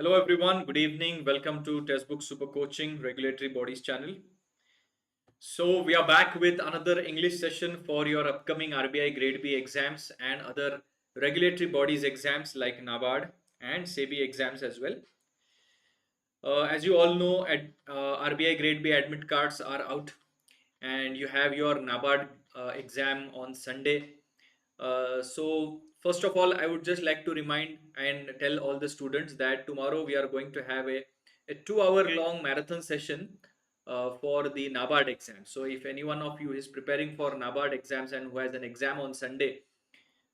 Hello everyone, good evening. Welcome to Testbook Super Coaching Regulatory Bodies channel. So we are back with another English session for your upcoming RBI Grade B exams and other regulatory bodies exams like NABARD and SEBI exams as well. As you all know, RBI Grade B admit cards are out and you have your NABARD exam on Sunday. So first of all, I would just like to remind and tell all the students that tomorrow we are going to have a 2 hour long marathon session for the NABARD exam. So if any one of you is preparing for NABARD exams and who has an exam on Sunday,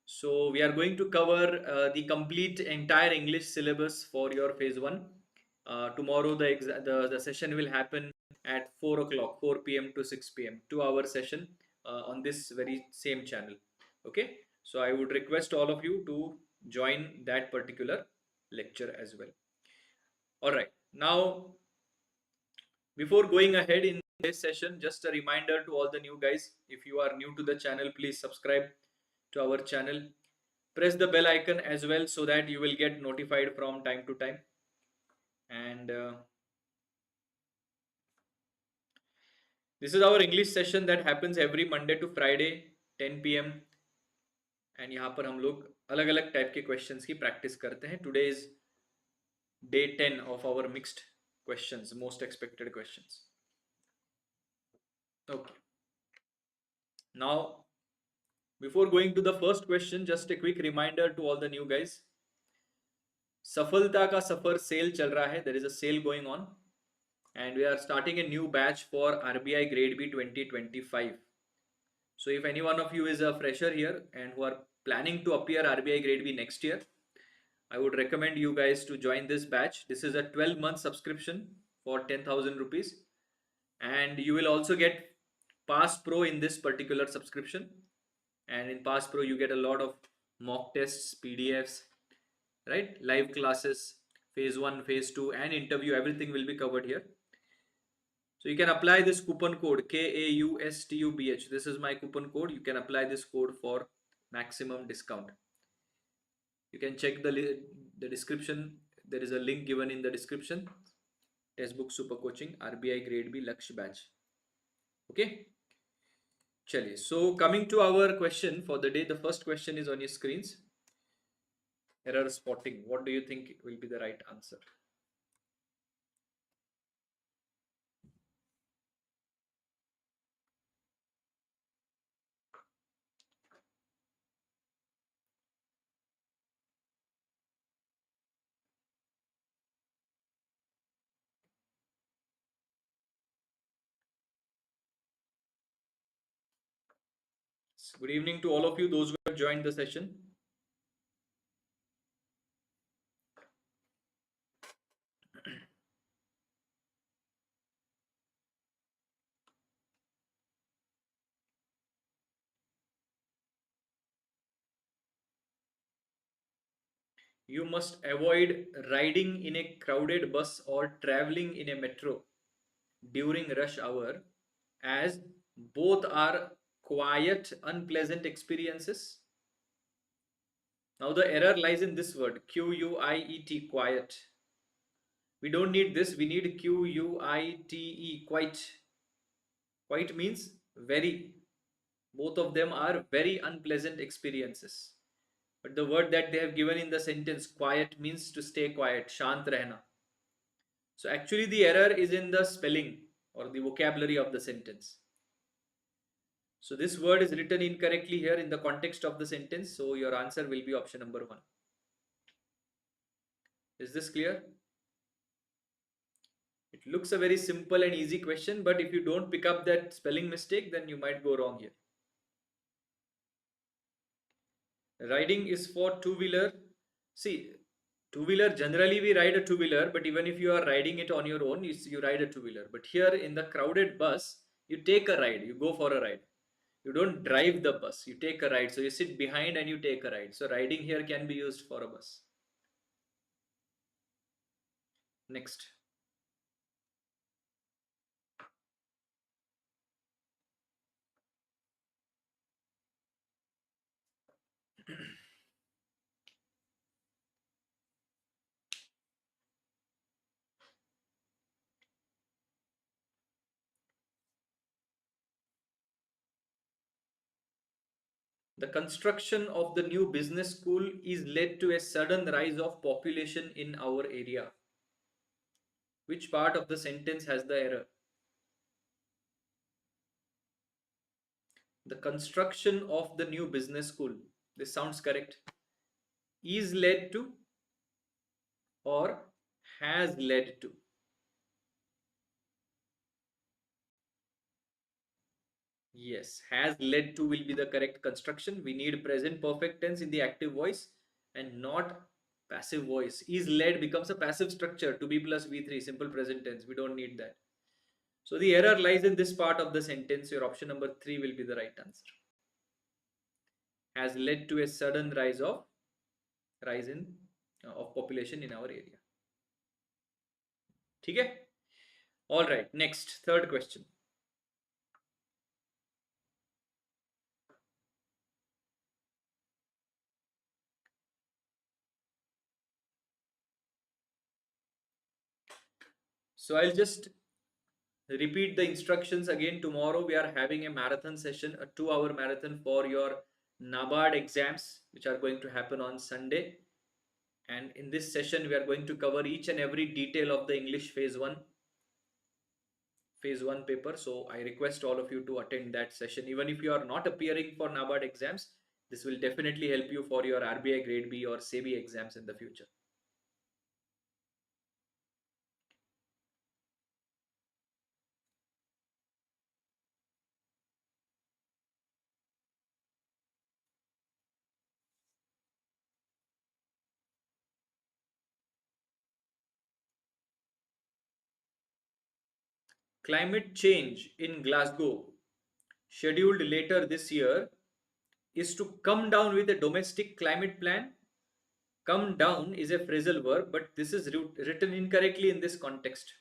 so we are going to cover the complete entire English syllabus for your phase 1. Tomorrow the session will happen at 4 o'clock, 4 p.m. to 6 p.m. 2 hour session on this very same channel. Okay, so I would request all of you to join that particular lecture as well. All right, now before going ahead in this session, just a reminder to all the new guys, if you are new to the channel, please subscribe to our channel. Press the bell icon as well so that you will get notified from time to time. And this is our English session that happens every Monday to Friday 10 p.m. And यहाँ पर हम लोग अलग अलग type के questions की practice करते हैं. Today is day 10 of our mixed questions, most expected questions. Okay. Now, before going to the first question, just a quick reminder to all the new guys. सफलता का सफर सेल चल रहा है. There is a sale going on and we are starting a new batch for RBI Grade B 2025. So if any one of you is a fresher here and who are planning to appear RBI Grade B next year, I would recommend you guys to join this batch. This is a 12-month subscription for 10,000 rupees and you will also get Pass Pro in this particular subscription. And in Pass Pro you get a lot of mock tests, PDFs, right? Live classes, phase 1, phase 2 and interview, everything will be covered here. So you can apply this coupon code KAUSTUBH. This is my coupon code. You can apply this code for maximum discount. You can check the description. There is a link given in the description. Testbook Super Coaching RBI Grade B Lakshya Batch. Okay. Chaliye. So coming to our question for the day, the first question is on your screens. Error spotting. What do you think will be the right answer? Good evening to all of you, those who have joined the session. You must avoid riding in a crowded bus or traveling in a metro during rush hour, as both are quiet, unpleasant experiences. Now the error lies in this word, Q-U-I-E-T, quiet. We don't need this, we need Q-U-I-T-E, quite. Quite means very. Both of them are very unpleasant experiences. But the word that they have given in the sentence, quiet, means to stay quiet, shant rehna. So actually the error is in the spelling or the vocabulary of the sentence. So this word is written incorrectly here in the context of the sentence. So your answer will be option number 1. Is this clear? It looks a very simple and easy question, but if you don't pick up that spelling mistake, then you might go wrong here. Riding is for two-wheeler. See, two-wheeler, generally we ride a two-wheeler, but even if you are riding it on your own, you ride a two-wheeler. But here in the crowded bus, you take a ride, you go for a ride. You don't drive the bus, you take a ride. So you sit behind and you take a ride. So riding here can be used for a bus. Next. The construction of the new business school is led to a sudden rise of population in our area. Which part of the sentence has the error? The construction of the new business school. This sounds correct. Is led to or has led to? Yes, has led to will be the correct construction. We need present perfect tense in the active voice and not passive voice. Is led becomes a passive structure to be plus V3, simple present tense. We don't need that. So the error lies in this part of the sentence. Your option number 3 will be the right answer. Has led to a sudden rise in of population in our area. Okay? All right. Next, third question. So I'll just repeat the instructions again. Tomorrow we are having a marathon session, a 2-hour marathon for your NABARD exams, which are going to happen on Sunday. And in this session, we are going to cover each and every detail of the English phase 1 paper. So I request all of you to attend that session. Even if you are not appearing for NABARD exams, this will definitely help you for your RBI Grade B or SEBI exams in the future. Climate change in Glasgow, scheduled later this year, is to come down with a domestic climate plan. Come down is a phrasal verb, but this is written incorrectly in this context.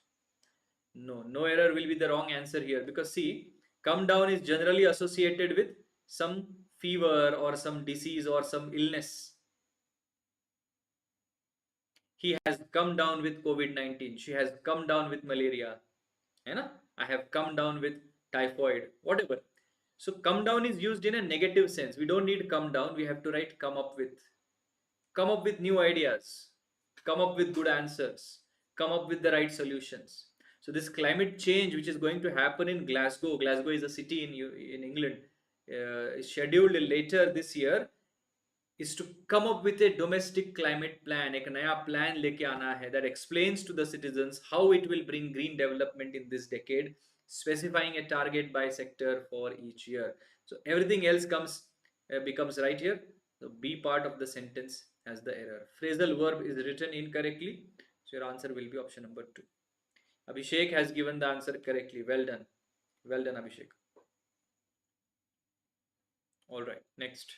No error will be the wrong answer here, because see, come down is generally associated with some fever or some disease or some illness. He has come down with COVID-19. She has come down with malaria. I have come down with typhoid, whatever. So come down is used in a negative sense. We don't need come down. We have to write come up with. Come up with new ideas. Come up with good answers. Come up with the right solutions. So this climate change, which is going to happen in Glasgow, Glasgow is a city in England, is scheduled later this year, is to come up with a domestic climate plan. एक नया plan लेके आना है that explains to the citizens how it will bring green development in this decade, specifying a target by sector for each year. So everything else becomes right here. The B part of the sentence has the error. Phrasal verb is written incorrectly. So your answer will be option number 2. Abhishek has given the answer correctly. Well done. Well done, Abhishek. All right, next.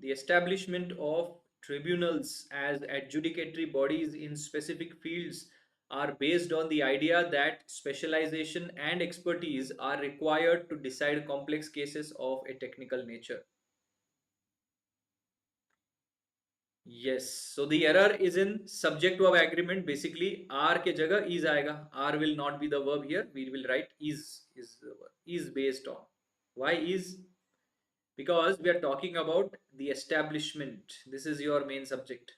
The establishment of tribunals as adjudicatory bodies in specific fields are based on the idea that specialization and expertise are required to decide complex cases of a technical nature. Yes, so the error is in subject verb agreement. Basically, are ke jagah is aayega. Are will not be the verb here. We will write is the verb. Is based on. Why is? Because we are talking about the establishment. This is your main subject.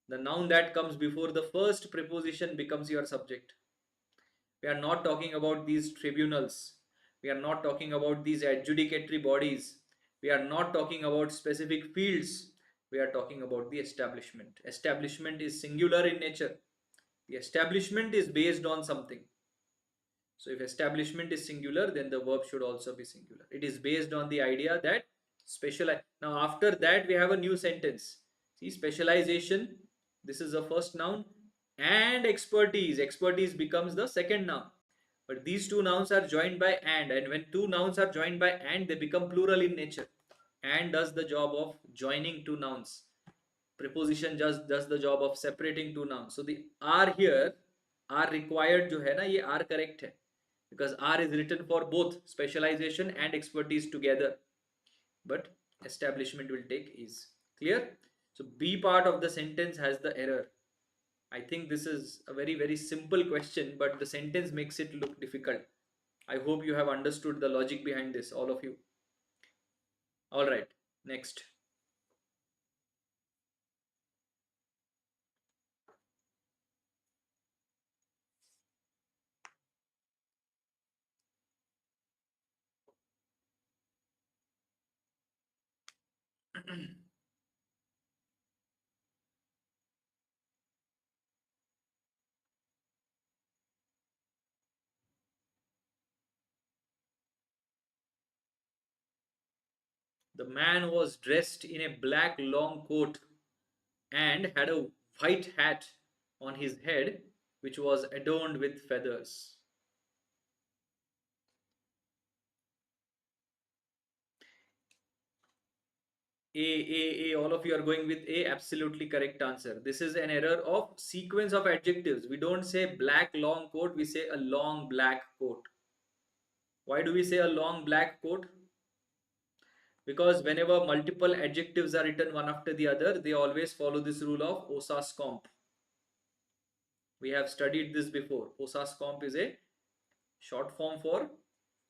The noun that comes before the first preposition becomes your subject. We are not talking about these tribunals. We are not talking about these adjudicatory bodies. We are not talking about specific fields. We are talking about the establishment. Establishment is singular in nature. The establishment is based on something. So if establishment is singular, then the verb should also be singular. It is based on the idea that specialize. Now after that we have a new sentence. See, specialization, this is the first noun, and expertise. Expertise becomes the second noun. But these two nouns are joined by and when two nouns are joined by and, they become plural in nature. And does the job of joining two nouns. preposition just does the job of separating two nouns. So the are here, are required जो है ना, ये are correct है, because are is written for both specialization and expertise together, but establishment will take is. Clear? So B part of the sentence has the error. I think this is a very very simple question, but the sentence makes it look difficult. I hope you have understood the logic behind this, all of you. All right, next. The man was dressed in a black long coat and had a white hat on his head, which was adorned with feathers. All of you are going with A, absolutely correct answer. This is an error of sequence of adjectives. We don't say black long coat, we say a long black coat. Why do we say a long black coat? Because whenever multiple adjectives are written one after the other, they always follow this rule of osas comp. We have studied this before. Osas comp is a short form for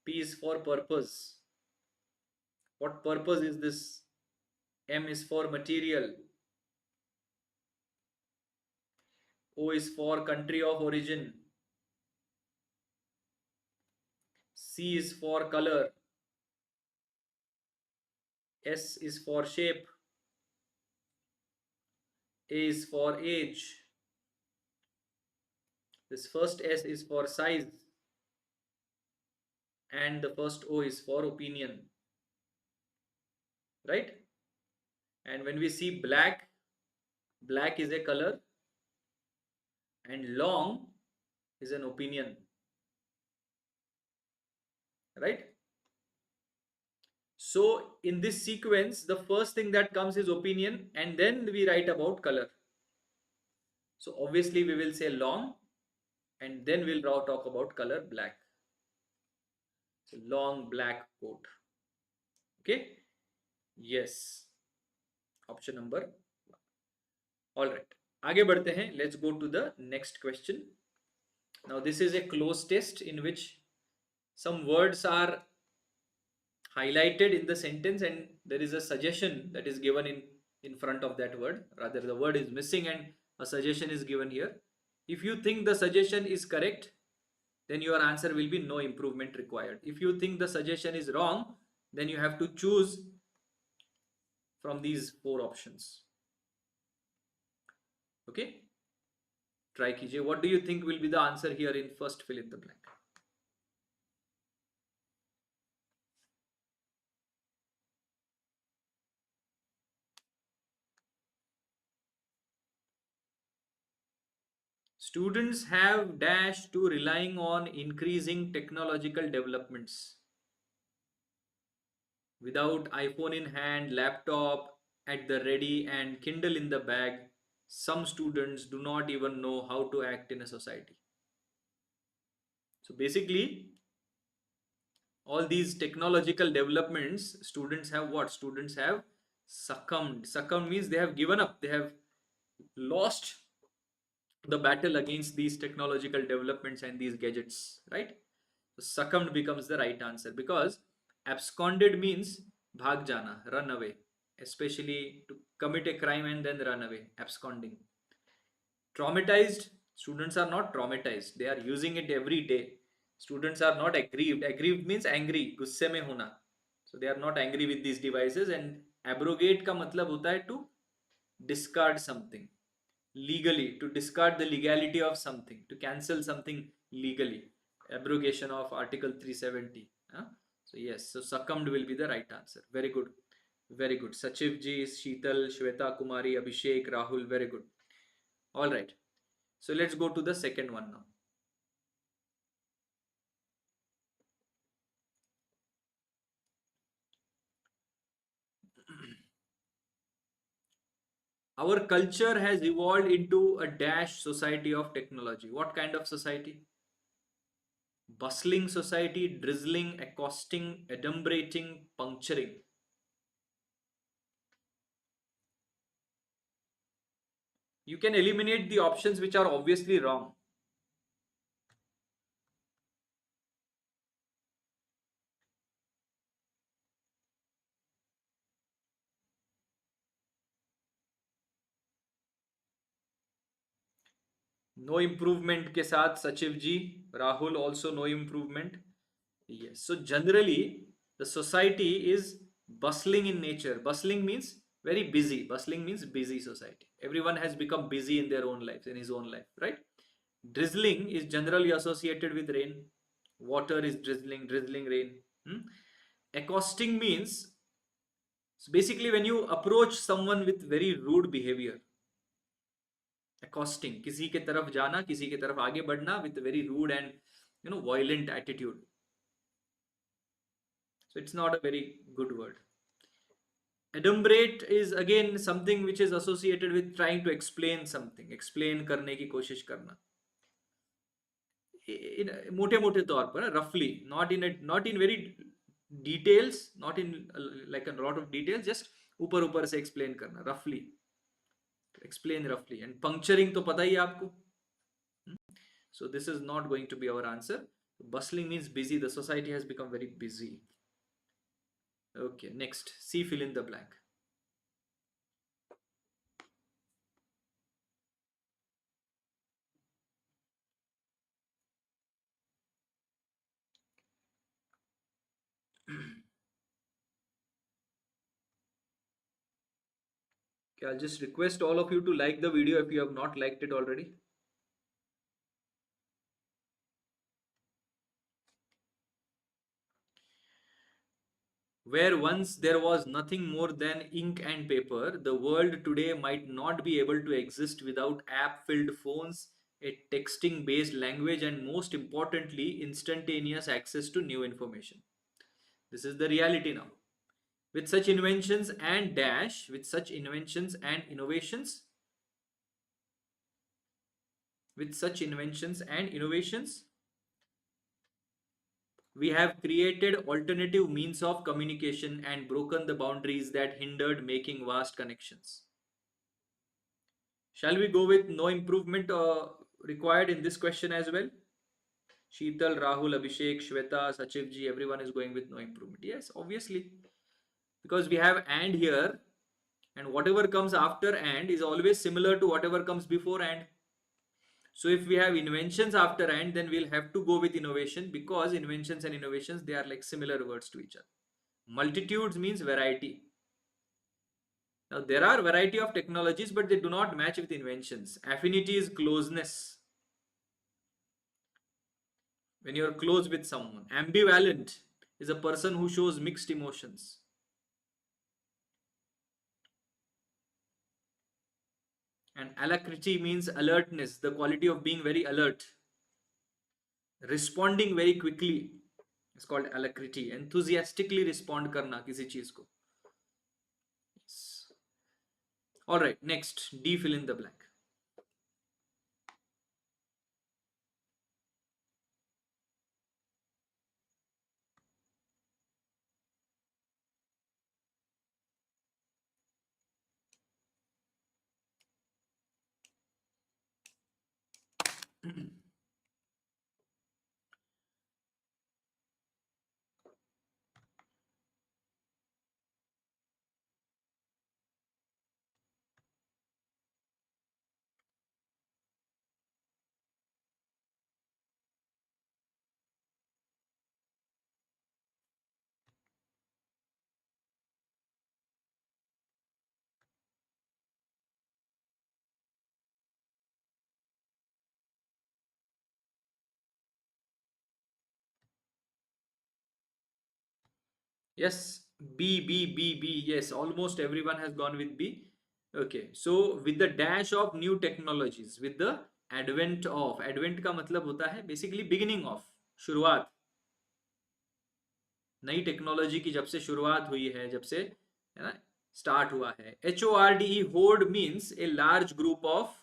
P is for purpose. What purpose is this? M is for material. O is for country of origin. C is for color. S is for shape. A is for age. This first S is for size. And the first O is for opinion. Right? And when we see black, black is a color and long is an opinion. Right? So in this sequence, the first thing that comes is opinion, and then we write about color. So obviously we will say long, and then we'll talk about color black. So long black coat. Okay? Yes. Option number 1. All right. आगे बढ़ते हैं. Let's go to the next question. Now this is a cloze test in which some words are highlighted in the sentence and there is a suggestion that is given in front of that word. Rather, the word is missing and a suggestion is given here. If you think the suggestion is correct, then your answer will be no improvement required. If you think the suggestion is wrong, then you have to choose from these 4 options. Okay? Try कीजिए. What do you think will be the answer here in first fill in the blank? Students have dash to relying on increasing technological developments. Without iPhone in hand, laptop at the ready and Kindle in the bag, some students do not even know how to act in a society. So basically, all these technological developments, students have what? Students have succumbed. Succumbed means they have given up. They have lost the battle against these technological developments and these gadgets, right? So succumbed becomes the right answer, because absconded means bhag jana, run away, especially to commit a crime and then run away, absconding. Traumatized, students are not traumatized, they are using it every day. Students are not aggrieved. Aggrieved means angry, gusse mein hona. So they are not angry with these devices. And abrogate ka matlab hota hai to discard something legally, to discard the legality of something, to cancel something legally. Abrogation of article 370. So yes, so succumbed will be the right answer. Very good, very good. Sachiv ji, Sheetal, Shweta Kumari, Abhishek, Rahul, very good. All right, so let's go to the second one now. Our culture has evolved into a dash society of technology. What kind of society? Bustling society, drizzling, accosting, adumbrating, puncturing. You can eliminate the options which are obviously wrong. No improvement के साथ सचिव जी, Rahul also no improvement. Yes. So generally, the society is bustling in nature. Bustling means very busy. Bustling means busy society. Everyone has become busy in their own lives, in his own life, right? Drizzling is generally associated with rain. Water is drizzling, drizzling rain. Hmm? Accosting means basically when you approach someone with very rude behavior. Accosting, किसी के तरफ जाना, किसी के तरफ आगे बढ़ना with a very rude and violent attitude. So it's not a very good word. Adumbrate is again something which is associated with trying to explain something. Explain करने की कोशिश करना. मोटे मोटे तौर पर roughly, not in very details, not in like a lot of details, just ऊपर ऊपर से explain करना roughly. Explain roughly. And puncturing तो पता ही है आपको. So this is not going to be our answer. Bustling means busy. The society has become very busy. Okay, next. C, fill in the blank. Okay, I'll just request all of you to like the video if you have not liked it already. Where once there was nothing more than ink and paper, the world today might not be able to exist without app-filled phones, a texting-based language, and most importantly, instantaneous access to new information. This is the reality now. With such inventions and with such inventions and innovations, we have created alternative means of communication and broken the boundaries that hindered making vast connections. Shall we go with no improvement required in this question as well? Sheetal, Rahul, Abhishek, Shweta, Sachivji, everyone is going with no improvement. Yes, obviously. Because we have and here, and whatever comes after and is always similar to whatever comes before and. So if we have inventions after and, then we'll have to go with innovation, because inventions and innovations, they are like similar words to each other. Multitudes means variety. Now there are variety of technologies, but they do not match with inventions. Affinity is closeness. When you are close with someone. Ambivalent is a person who shows mixed emotions. And alacrity means alertness, the quality of being very alert. Responding very quickly is called alacrity. Enthusiastically respond karna kisi cheez ko. Yes. Alright, next. D, fill in the blank. Yes, B. Yes, almost everyone has gone with B. Okay, so with the dash of new technologies, with the advent of, advent का मतलब होता है basically beginning of, शुरुआत. नई technology की जब से शुरुआत हुई है, जब से, है ना, स्टार्ट हुआ है. HORDE, horde means a large group of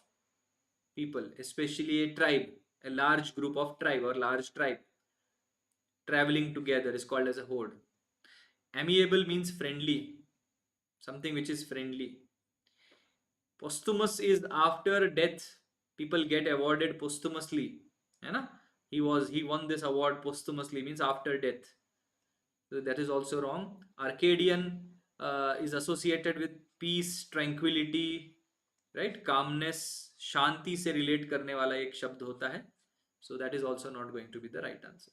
people, especially a tribe, a large group of tribe or large tribe traveling together is called as a horde. Amiable means friendly, something which is friendly. Posthumous is after death, people get awarded posthumously, है ना? He won this award posthumously means after death. So that is also wrong. Arcadian is associated with peace, tranquility, right? Calmness, शांति से relate करने वाला एक शब्द होता है. So that is also not going to be the right answer.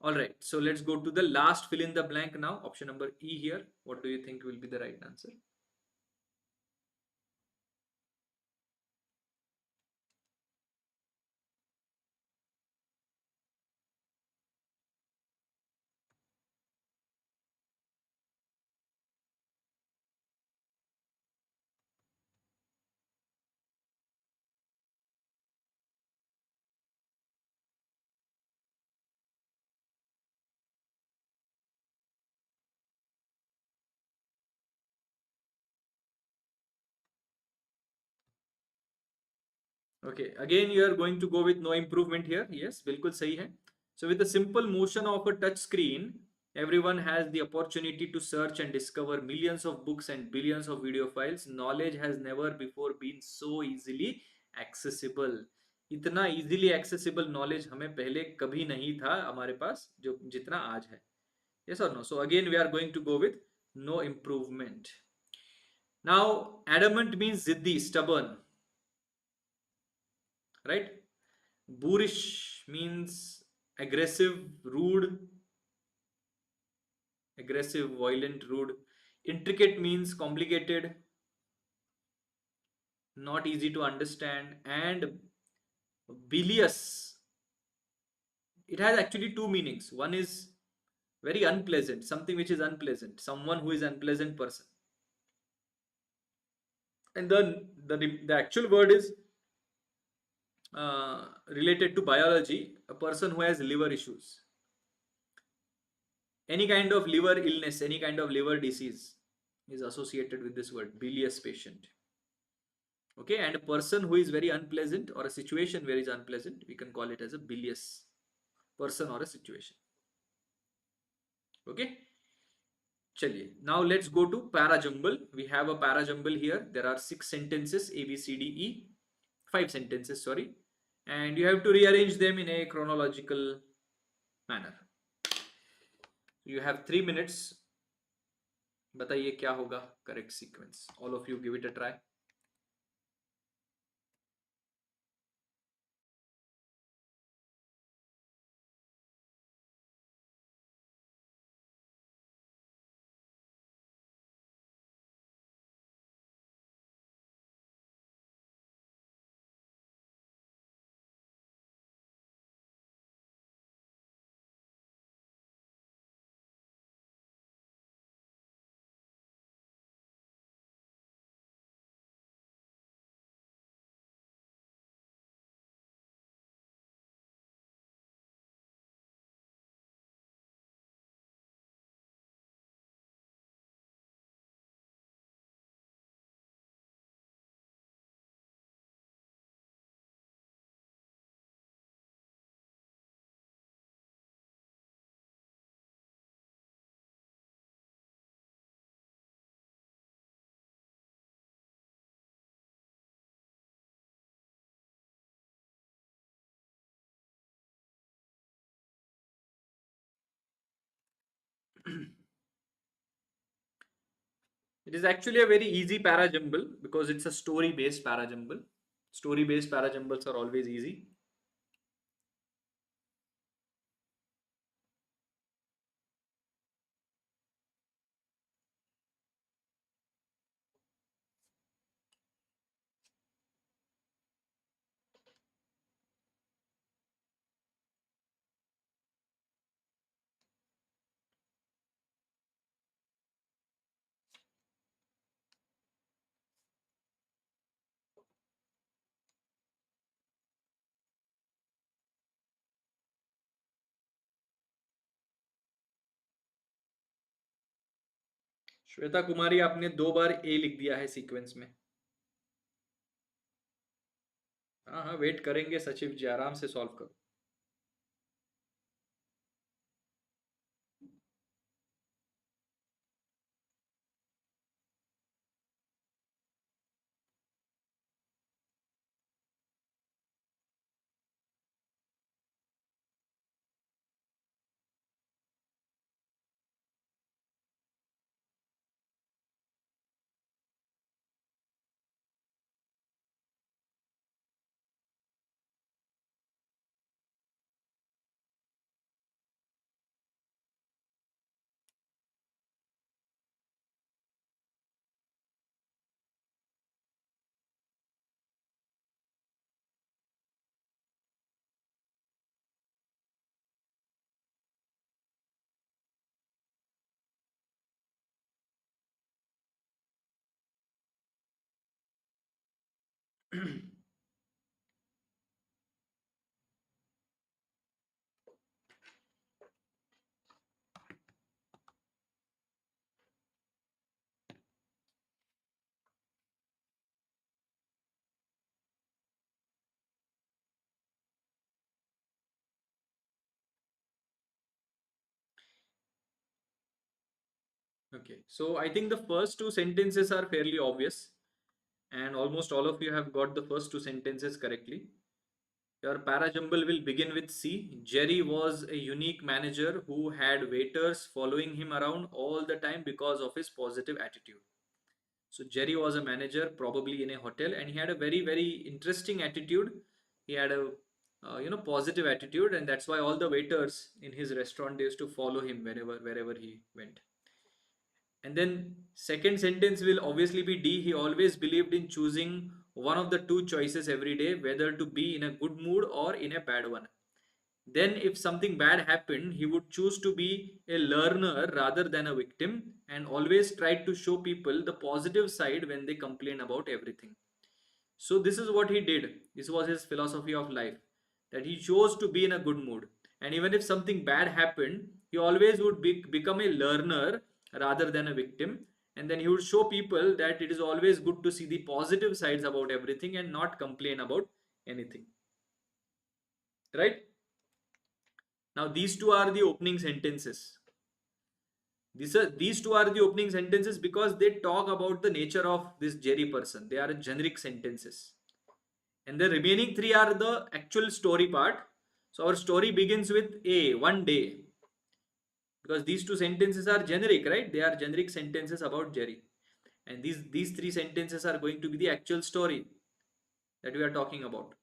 All right, so let's go to the last fill in the blank now. Option number E here. What do you think will be the right answer? Okay, again you are going to go with no improvement here. Yes, बिल्कुल सही है. So with the simple motion of a touch screen, everyone has the opportunity to search and discover millions of books and billions of video files. Knowledge has never before been so easily accessible. इतना easily accessible knowledge हमें पहले कभी नहीं था हमारे पास जो जितना आज है. Yes or no? So again we are going to go with no improvement. Now adamant means ziddi, stubborn, right? Boorish means aggressive, rude, aggressive, violent, rude. Intricate means complicated, not easy to understand. And bilious, it has actually two meanings. One is very unpleasant, something which is unpleasant, someone who is unpleasant person. And then the actual word is related to biology, a person who has liver issues. Any kind of liver illness, any kind of liver disease is associated with this word, bilious patient. Okay, and a person who is very unpleasant or a situation where is unpleasant, we can call it as a bilious person or a situation. Okay, chaliye. Now let's go to parajumble. We have a parajumble here. There are 6 sentences, A, B, C, D, E. 5 sentences, sorry. And you have to rearrange them in a chronological manner. You have 3 minutes. बताइए क्या होगा correct sequence. All of you give it a try. It is actually a very easy parajumble because it's a story based parajumble. Story based parajumbles are always easy. Shweta कुमारी, आपने 2 बार ए लिख दिया है sequence में। हाँ हाँ, वेट करेंगे सचिव जी, आराम से सॉल्व करो। Okay, so I think the first two sentences are fairly obvious, and almost all of you have got the first two sentences correctly. Your parajumble will begin with C. Jerry was a unique manager who had waiters following him around all the time because of his positive attitude. So Jerry was a manager, probably in a hotel, and he had a very interesting attitude. He had a positive attitude, and that's why all the waiters in his restaurant used to follow him wherever he went. And then second sentence will obviously be D. He always believed in choosing one of the two choices every day, whether to be in a good mood or in a bad one. Then if something bad happened, he would choose to be a learner rather than a victim, and always tried to show people the positive side when they complain about everything. So this is what he did. This was his philosophy of life, that he chose to be in a good mood. And even if something bad happened, he always would become a learner rather than a victim. And then he would show people that it is always good to see the positive sides about everything and not complain about anything. Right? Now these two are the opening sentences. These two are the opening sentences because they talk about the nature of this Jerry person. They are generic sentences. And the remaining three are the actual story part. So our story begins with A, one day. Because these two sentences are generic, right? They are generic sentences about Jerry. And these three sentences are going to be the actual story that we are talking about.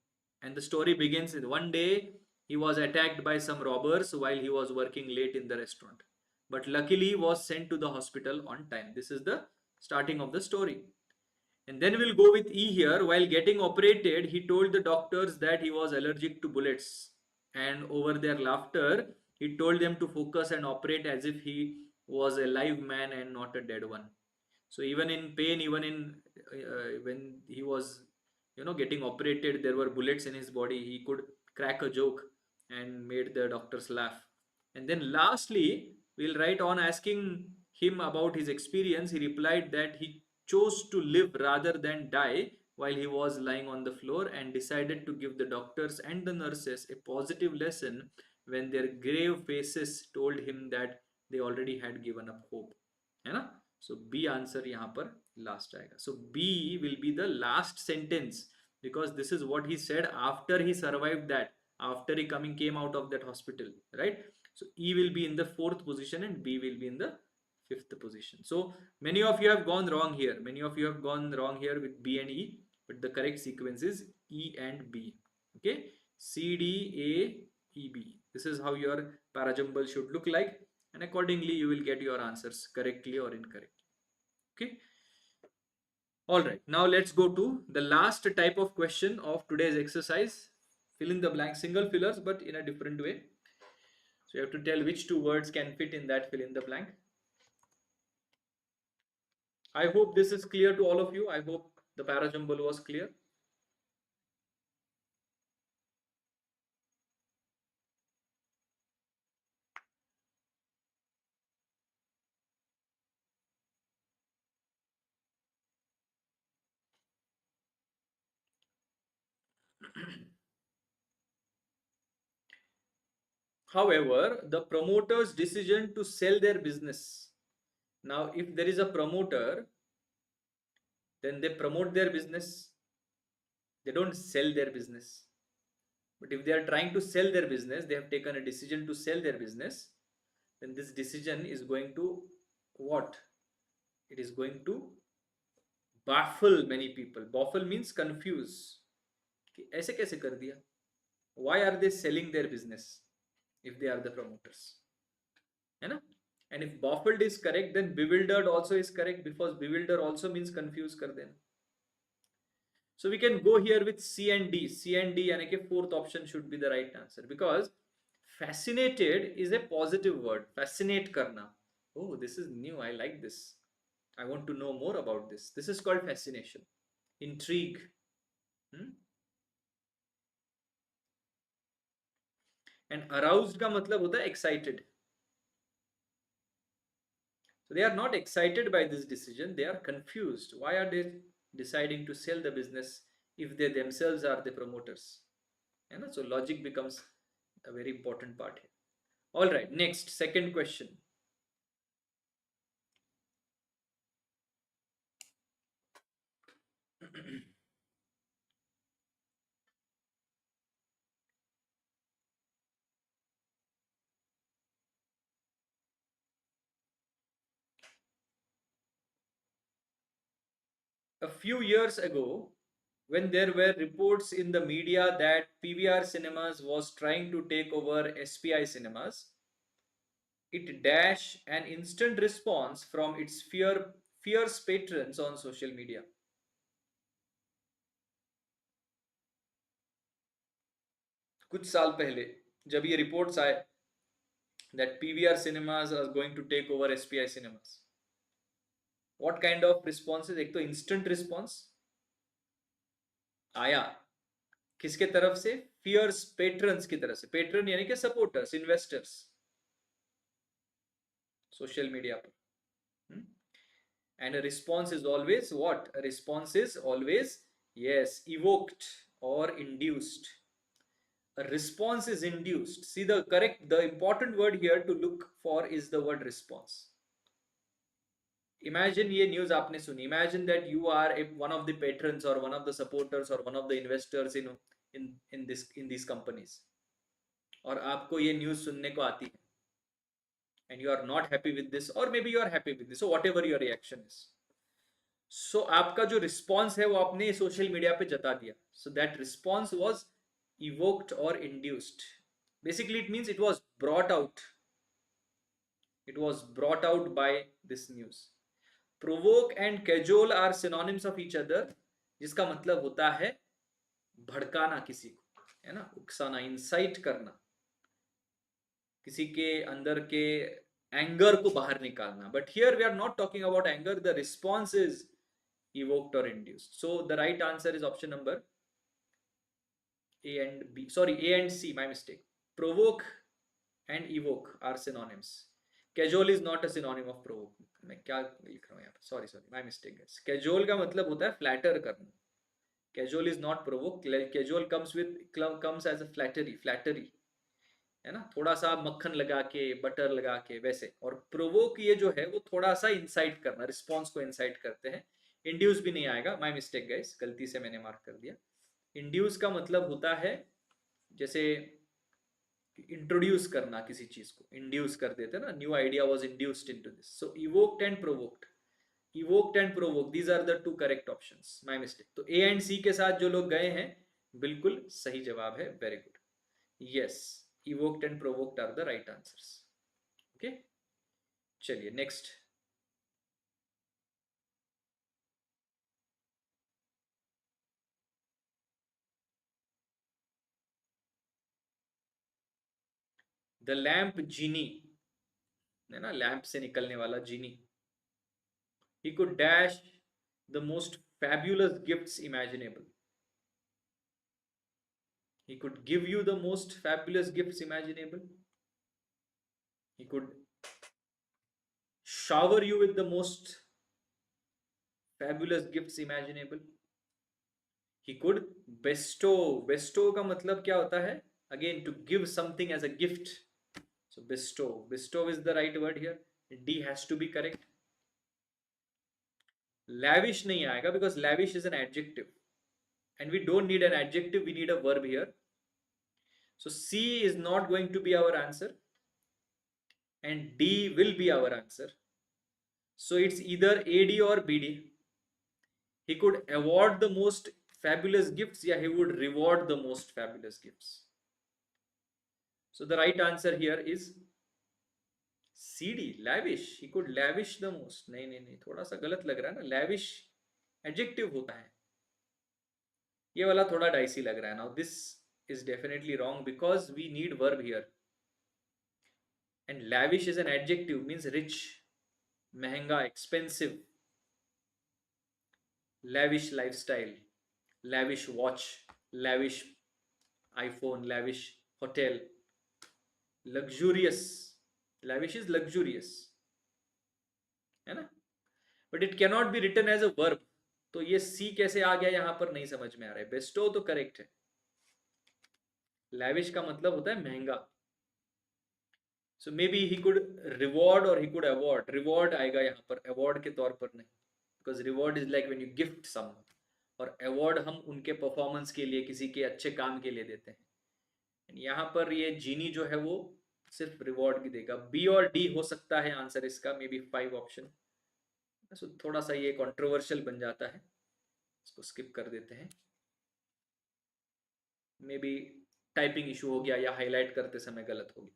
And the story begins with one day he was attacked by some robbers while he was working late in the restaurant. But luckily he was sent to the hospital on time. This is the starting of the story. And then we'll go with E here. While getting operated, he told the doctors that he was allergic to bullets. And over their laughter, he told them to focus and operate as if he was a live man and not a dead one. So even in pain, even in when he was, getting operated, there were bullets in his body. He could crack a joke and made the doctors laugh. And then lastly, we'll write on asking him about his experience. He replied that he chose to live rather than die while he was lying on the floor, and decided to give the doctors and the nurses a positive lesson when their grave faces told him that they already had given up hope. है ना? So B answer यहाँ पर last आएगा. So B will be the last sentence, because this is what he said after he survived that, after he came out of that hospital, right? So E will be in the fourth position and B will be in the fifth position. So many of you have gone wrong here. Many of you have gone wrong here with B and E, but the correct sequence is E and B. Okay, C, D, A, E, B. This is how your parajumble should look like, and accordingly you will get your answers correctly or incorrectly. Okay. All right, now let's go to the last type of question of today's exercise. Fill in the blank, single fillers, but in a different way. So you have to tell which two words can fit in that fill in the blank. I hope this is clear to all of you. I hope the parajumble was clear. However, the promoter's decision to sell their business. Now, if there is a promoter, then they promote their business. They don't sell their business. But if they are trying to sell their business, they have taken a decision to sell their business, then this decision is going to what? It is going to baffle many people. Baffle means confuse. कि ऐसे कैसे कर दिया? Why are they selling their business if they are the promoters? है ना? And if baffled is correct, then bewildered also is correct, because bewilder also means confuse कर देना. So we can go here with C and D. C and D यानी कि fourth option should be the right answer, because fascinated is a positive word. Fascinate करना. Oh, this is new. I like this. I want to know more about this. This is called fascination. Intrigue. And aroused का मतलब होता है excited. So they are not excited by this decision. They are confused. Why are they deciding to sell the business if they themselves are the promoters? You know, so logic becomes a very important part here. All right, next, second question. A few years ago, when there were reports in the media that PVR Cinemas was trying to take over SPI Cinemas, it dashed an instant response from its fierce patrons on social media. कुछ साल पहले जब ये reports आए that PVR Cinemas are going to take over SPI Cinemas, what kind of responses? एक तो instant response आया, किसके तरफ से? Fierce patrons की तरफ से. Patron यानी कि supporters, investors, social media पर. And a response is always what? A response is always, yes, evoked or induced. A response is induced. See, the important word here to look for is the word response. Imagine ये news आपने सुनी. Imagine that you are one of the patrons or one of the supporters or one of the investors in these companies, और आपको ये news सुनने को आती है, and you are not happy with this, or maybe you are happy with this, so whatever your reaction is. So आपका जो response है वो आपने सोशल मीडिया पे जता दिया. So that response was evoked or induced. Basically it means it was brought out. It was brought out by this news. Provoke and cajole are synonyms of each other, जिसका मतलब होता है भड़काना किसी को, है ना, उकसाना, इंसाइट करना, किसी के अंदर के एंगर को बाहर निकालना. But here we are not talking about anger. The response is evoked or induced. So the right answer is option number A and B. Sorry, A and C, my mistake. Provoke and evoke are synonyms. Cajole is not a synonym of provoke. मैं क्या लिख रहा हूँ यहाँ पे? Sorry, my mistake guys. Cajole का मतलब होता है flatter करना. Cajole is not provoke. Cajole comes as a flattery, है ना, थोड़ा सा मक्खन लगा के, बटर लगा के, वैसे. और प्रोवोक ये जो है वो थोड़ा सा इंसाइट करना, रिस्पॉन्स को इंसाइट करते हैं. इंड्यूस भी नहीं आएगा, माय मिस्टेक गाइस, गलती से मैंने मार्क कर दिया. इंड्यूस का मतलब होता है जैसे इंट्रोड्यूस करना किसी चीज को, इंड्यूस कर देते हैं ना, new idea was induced into this. So evoked and provoked, evoked and provoked, these are the two correct options. My mistake. तो ए एंड सी के साथ जो लोग गए हैं, बिल्कुल सही जवाब है. Very good. Yes, evoked and provoked are the right answers. Okay, चलिए next. The lamp genie, है ना, लैंप से निकलने वाला जीनी. He could dash the most fabulous gifts imaginable. He could give you the most fabulous gifts imaginable. He could shower you with the most fabulous gifts imaginable. He could bestow का मतलब क्या होता है? Again, to give something as a gift. So bestow is the right word here. D has to be correct. Lavish नहीं आएगा because lavish is an adjective and we don't need an adjective, we need a verb here. So C is not going to be our answer and D will be our answer. So it's either AD or BD. He could award the most fabulous gifts, yeah, he would reward the most fabulous gifts. So the right answer here is CD, lavish. He could lavish the most. नहीं, थोड़ा सा गलत लग रहा है ना. Lavish adjective होता है. ये वाला थोड़ा डाइसी लग रहा है. Now this is definitely wrong because we need verb here. And lavish is an adjective, means rich, महंगा, expensive. Lavish lifestyle, lavish watch, lavish iPhone, lavish hotel, luxurious. Lavish is luxurious, है ना? But it cannot be written as a verb. तो ये C कैसे आ गया यहाँ पर नहीं समझ में आ रहा है. बेस्टो तो करेक्ट है. लैविश का मतलब होता है महंगा. So may be he could reward और ही कुड अवॉर्ड. रिवॉर्ड आएगा यहाँ पर, अवॉर्ड के तौर पर नहीं, because reward is like when you gift some, और अवॉर्ड हम उनके परफॉर्मेंस के लिए, किसी के अच्छे काम के लिए देते हैं. यहाँ पर ये जीनी जो है वो सिर्फ रिवॉर्ड की देगा. बी और डी हो सकता है आंसर इसका, मे बी 5 ऑप्शन. सो थोड़ा सा ये कंट्रोवर्शियल बन जाता है, इसको स्किप कर देते हैं. मे बी टाइपिंग इशू हो गया या हाईलाइट करते समय गलत हो गया.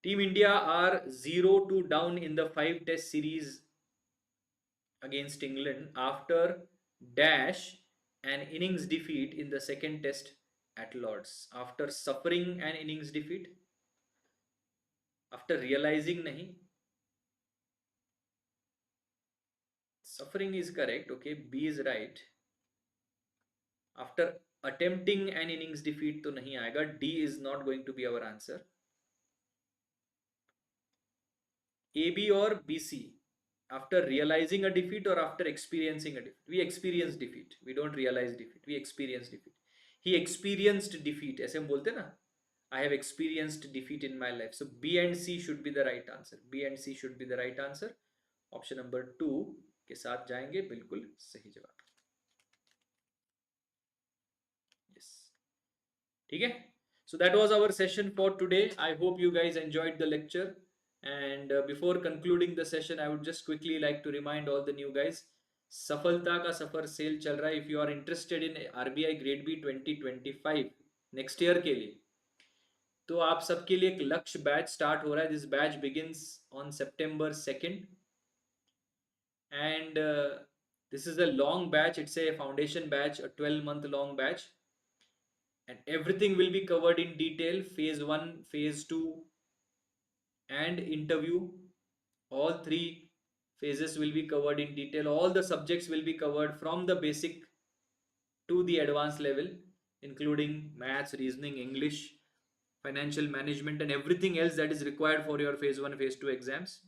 Team India are 0-2 down in the 5-test series against England after dash an innings defeat in the second test at Lords. After suffering an innings defeat, after realizing nahi, suffering is correct, okay, B is right. After attempting an innings defeat to nahi aayega, D is not going to be our answer. AB or BC, after realizing a defeat or after experiencing a defeat? We experience defeat, we don't realize defeat, we experience defeat. He experienced defeat, ऐसे हम बोलते ना, I have experienced defeat in my life. So B and C should be the right answer. B and C should be the right answer. Option number 2 के साथ जाएंगे, बिल्कुल सही जवाब. Yes, ठीक है. So that was our session for today. I hope you guys enjoyed the lecture. And before concluding the session, I would just quickly like to remind all the new guys, सफलता का सफर cell चल रहा है. If you are interested in RBI Grade B 2025 next year के लिए, तो आप सबके लिए एक लक्ष्य बैच स्टार्ट हो रहा है. This batch begins on September 2nd and this is a long batch. It's a foundation batch, a 12-month long batch, and everything will be covered in detail. Phase 1, phase 2 and interview, all 3 phases will be covered in detail. All the subjects will be covered from the basic to the advanced level, including maths, reasoning, English, financial management and everything else that is required for your phase 1, phase 2 exams.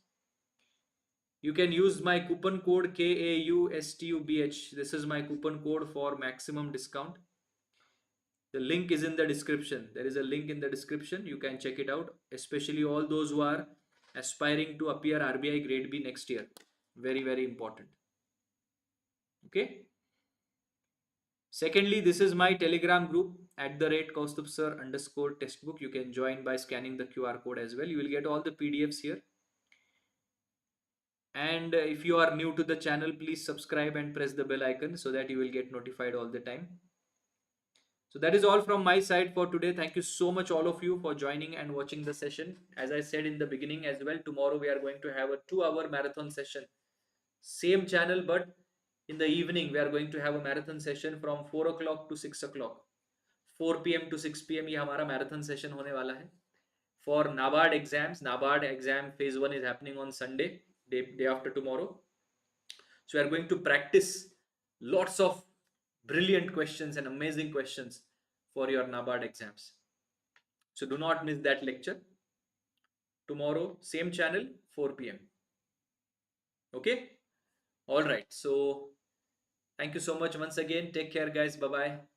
You can use my coupon code KAUSTUBH. This is my coupon code for maximum discount. The link is in the description. There is a link in the description. You can check it out, especially all those who are aspiring to appear RBI Grade B next year. Very, very important. Okay. Secondly, this is my Telegram group @Kaustubh Sir _Testbook. You can join by scanning the QR code as well. You will get all the PDFs here. And if you are new to the channel, please subscribe and press the bell icon so that you will get notified all the time. So that is all from my side for today. Thank you so much all of you for joining and watching the session. As I said in the beginning as well, tomorrow we are going to have a 2-hour marathon session. Same channel, but in the evening we are going to have a marathon session from 4 o'clock to 6 o'clock. 4 p.m. to 6 p.m. ये हमारा marathon session होने वाला है. For NABARD exams, NABARD exam phase 1 is happening on Sunday, day after tomorrow. So we are going to practice lots of brilliant questions and amazing questions for your NABARD exams. So do not miss that lecture. tomorrow, same channel, 4 p.m. Okay? All right. So thank you so much once again. Take care, guys. Bye bye.